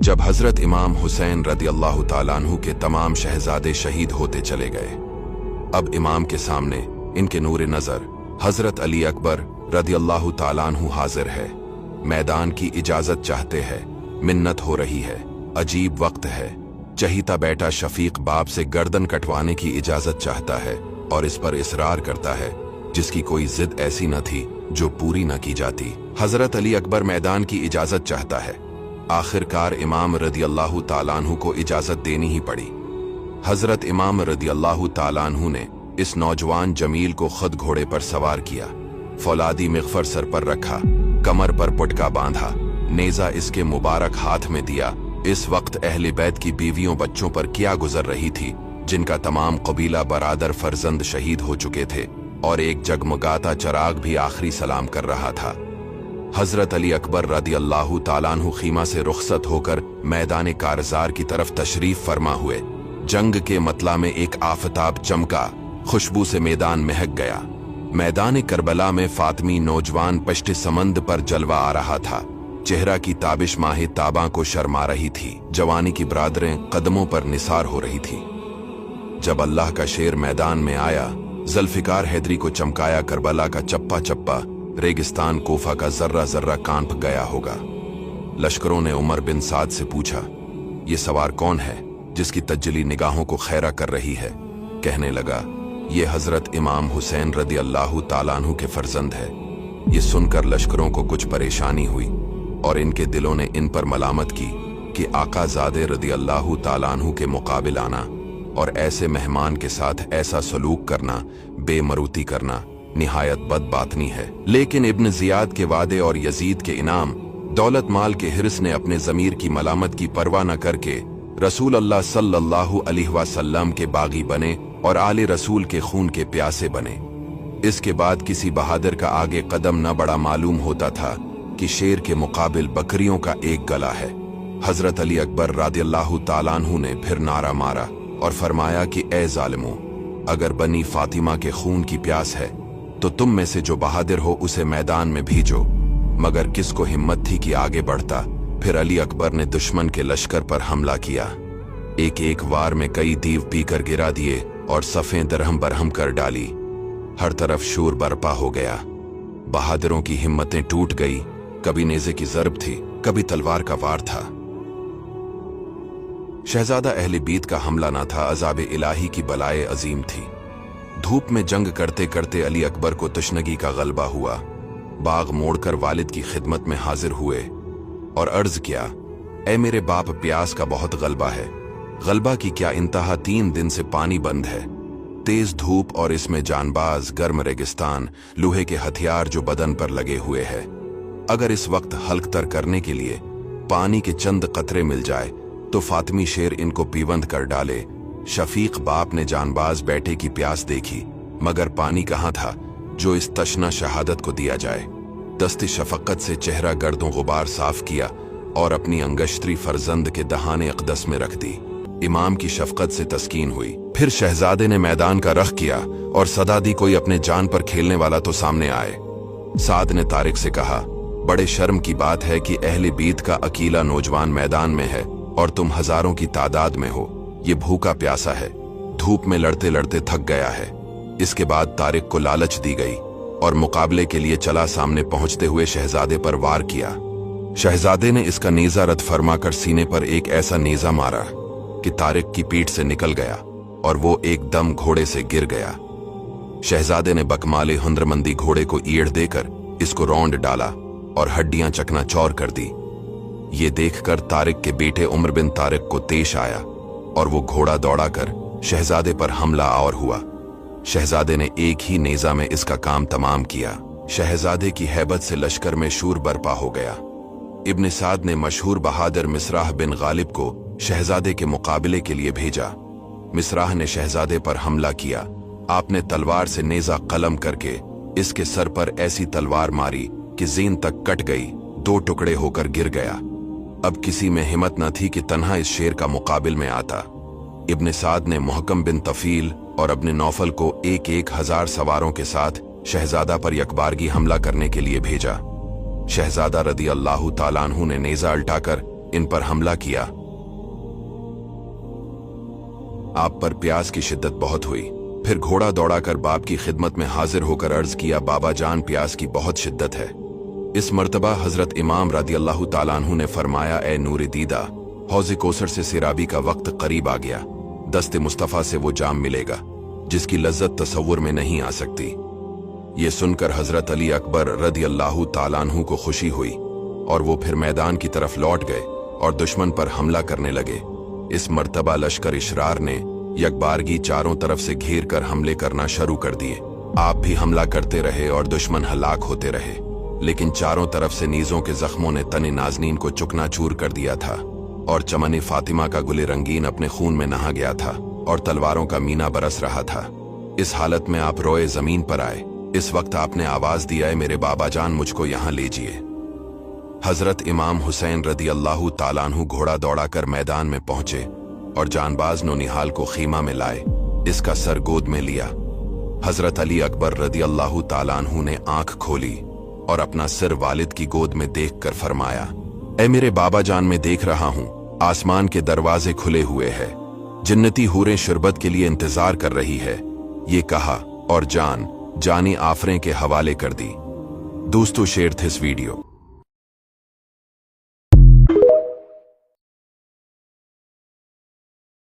जब हजरत इमाम हुसैन रदियल्लाहु ताला अन्हु के तमाम शहजादे शहीद होते चले गए, अब इमाम के सामने इनके नूर नजर हजरत अली अकबर रदियल्लाहु ताला अन्हु हाजिर है। मैदान की इजाजत चाहते हैं, मिन्नत हो रही है, अजीब वक्त है। चहीता बेटा शफीक बाप से गर्दन कटवाने की इजाजत चाहता है और इस पर इसरार करता है जिसकी कोई जिद ऐसी न थी जो पूरी न की जाती। हजरत अली अकबर मैदान की इजाजत चाहता है। आखिरकार इमाम रदियल्लाहु ताला अन्हु को इजाजत देनी ही पड़ी। हजरत इमाम रदियल्लाहु ताला अन्हु ने इस नौजवान जमील को खुद घोड़े पर सवार किया, फौलादी मिग़फर सर पर रखा, कमर पर पुटका बांधा, नेजा इसके मुबारक हाथ में दिया। इस वक्त अहले बैत की बीवियों बच्चों पर क्या गुजर रही थी, जिनका तमाम कबीला बरादर फर्जंद शहीद हो चुके थे और एक जगमगाता चराग भी आखिरी सलाम कर रहा था। हजरत अली अकबर रदियल्लाहु ताला अन्हु खीमा से रुखसत होकर मैदान कारजार की तरफ तशरीफ फरमा हुए। जंग के मतला में एक आफताब चमका, खुशबू से मैदान महक गया। मैदान करबला में फातमी नौजवान पश्ते समंद पर जलवा आ रहा था। चेहरा की ताबिश माहे ताबा को शर्मा रही थी। जवानी की बरादरें कदमों पर निसार हो रही थी। जब अल्लाह का शेर मैदान में आया, जुल्फिकार हैदरी को चमकाया करबला का चप्पा चप्पा, रेगिस्तान कोफा का जर्रा जर्रा कांप गया होगा। लश्करों ने उमर बिन साद से पूछा, ये सवार कौन है जिसकी तज्जली निगाहों को खैरा कर रही है? कहने लगा, ये हजरत इमाम हुसैन रदियल्लाहु ताला अन्हु के फर्जंद है। ये सुनकर लश्करों को कुछ परेशानी हुई और इनके दिलों ने इन पर मलामत की कि आकाज़ादे रदियल्लाहु ताला अन्हु के मुकाबिल आना और ऐसे मेहमान के साथ ऐसा सलूक करना, बेमरूती करना निहायत बदबातनी है। लेकिन इब्न जियाद के वादे और यजीद के इनाम, दौलत माल के हिर्स ने अपने ज़मीर की मलामत की परवाह न करके रसूल अल्लाह सल्लल्लाहु अलैहि वसल्लम के बागी बने और आले रसूल के खून के प्यासे बने। इसके बाद किसी बहादुर का आगे कदम न बढ़ा मालूम होता था कि शेर के मुकाबिल बकरियों का एक गला है। हजरत अली अकबर रदियल्लाहु ताला अन्हु ने फिर नारा मारा और फरमाया कि ए जालिमों, अगर बनी फातिमा के खून की प्यास है तो तुम में से जो बहादुर हो उसे मैदान में भेजो। मगर किसको हिम्मत थी कि आगे बढ़ता। फिर अली अकबर ने दुश्मन के लश्कर पर हमला किया। एक एक वार में कई दीव पीकर गिरा दिए और सफ़ें दरहम बरहम कर डाली। हर तरफ शूर बरपा हो गया। बहादुरों की हिम्मतें टूट गई। कभी नेज़े की ज़रब थी, कभी तलवार का वार था। शहजादा अहले बीत का हमला न था, अज़ाब इलाही की बलाए अजीम थी। धूप में जंग करते करते अली अकबर को तशनगी का गलबा हुआ। बाग मोड़कर वालिद की खिदमत में हाजिर हुए और अर्ज किया, ए मेरे बाप, प्यास का बहुत गलबा है। गलबा की क्या इंतहा, 3 दिन से पानी बंद है। तेज धूप और इसमें जानबाज गर्म रेगिस्तान, लोहे के हथियार जो बदन पर लगे हुए हैं। अगर इस वक्त हल्कतर करने के लिए पानी के चंद कतरे मिल जाए तो फातिमी शेर इनको पीवंद कर डाले। शफीक बाप ने जानबाज बेटे की प्यास देखी, मगर पानी कहाँ था जो इस तशना शहादत को दिया जाए। दस्ते शफकत से चेहरा गर्दों गुबार साफ किया और अपनी अंगश्तरी फर्जंद के दहाने अक़दस में रख दी। इमाम की शफकत से तस्कीन हुई। फिर शहजादे ने मैदान का रख किया और सदा दी, कोई अपने जान पर खेलने वाला तो सामने आए। साद ने तारिक से कहा, बड़े शर्म की बात है कि अहले बीत का अकेला नौजवान मैदान में है और तुम हजारों की तादाद में हो। ये भूखा प्यासा है, धूप में लड़ते लड़ते थक गया है। इसके बाद तारिक को लालच दी गई और मुकाबले के लिए चला। सामने पहुंचते हुए शहजादे पर वार किया। शहजादे ने इसका नेजा रद्द फरमाकर सीने पर एक ऐसा नेजा मारा कि तारिक की पीठ से निकल गया और वो एकदम घोड़े से गिर गया। शहजादे ने बकमाले हुनरमंदी घोड़े को ईड़ देकर इसको रौंद डाला और हड्डियां चकनाचौर कर दी। ये देखकर तारिक के बेटे उमर बिन तारिक को तेश आया और वो घोड़ा दौड़ाकर शहजादे पर हमला और हुआ। शहजादे ने एक ही नेजा में इसका काम तमाम किया। शहजादे की हैबत से लश्कर में शूर बरपा हो गया। इब्न साद ने मशहूर बहादुर मिसराह बिन गालिब को शहजादे के मुकाबले के लिए भेजा। मिसराह ने शहजादे पर हमला किया। आपने तलवार से नेजा कलम करके इसके सर पर ऐसी तलवार मारी कि ज़ीन तक कट गई, 2 टुकड़े होकर गिर गया। अब किसी में हिम्मत न थी कि तन्हा इस शेर का मुकाबिल में आता। इब्न साद ने मुहकम बिन तफील और अपने नौफल को 1,000 सवारों के साथ शहजादा पर यकबारगी हमला करने के लिए भेजा। शहजादा रदियल्लाहु ताला अन्हु ने नेजा उल्टाकर इन पर हमला किया। आप पर प्यास की शिद्दत बहुत हुई। फिर घोड़ा दौड़ाकर बाप की खिदमत में हाजिर होकर अर्ज किया, बाबा जान प्यास की बहुत शिद्दत है। इस मर्तबा हजरत इमाम रदियल्लाहु ताला अन्हु ने फरमाया, ए नूर दीदा, हौज़ कौसर से सिराबी का वक्त करीब आ गया। दस्ते मुस्तफ़ा से वो जाम मिलेगा जिसकी लज्जत तसव्वुर में नहीं आ सकती। ये सुनकर हजरत अली अकबर रदियल्लाहु ताला अन्हु को खुशी हुई और वो फिर मैदान की तरफ लौट गए और दुश्मन पर हमला करने लगे। इस मर्तबा लश्कर इशरार ने यकबारगी चारों तरफ से घेर कर हमले करना शुरू कर दिए। आप भी हमला करते रहे और दुश्मन हलाक होते रहे, लेकिन चारों तरफ से नीजों के जख्मों ने तने नाजनीन को चुकनाचूर कर दिया था और चमन फातिमा का गुले रंगीन अपने खून में नहा गया था और तलवारों का मीना बरस रहा था। इस हालत में आप रोए जमीन पर आए। इस वक्त आपने आवाज दिया, है मेरे बाबा जान मुझको यहां लीजिए। हजरत इमाम हुसैन रदियल्लाहु ताला अन्हु घोड़ा दौड़ाकर मैदान में पहुंचे और जानबाज नौनिहाल को खीमा में लाए, इसका सर गोद में लिया। हजरत अली अकबर रदियल्लाहु ताला अन्हु ने आंख खोली और अपना सिर वालिद की गोद में देखकर फरमाया, ए मेरे बाबा जान, मैं देख रहा हूं आसमान के दरवाजे खुले हुए हैं, जन्नती हूरें शरबत के लिए इंतजार कर रही है। ये कहा और जानी आफरें के हवाले कर दी। दोस्तों, शेयर थे इस वीडियो।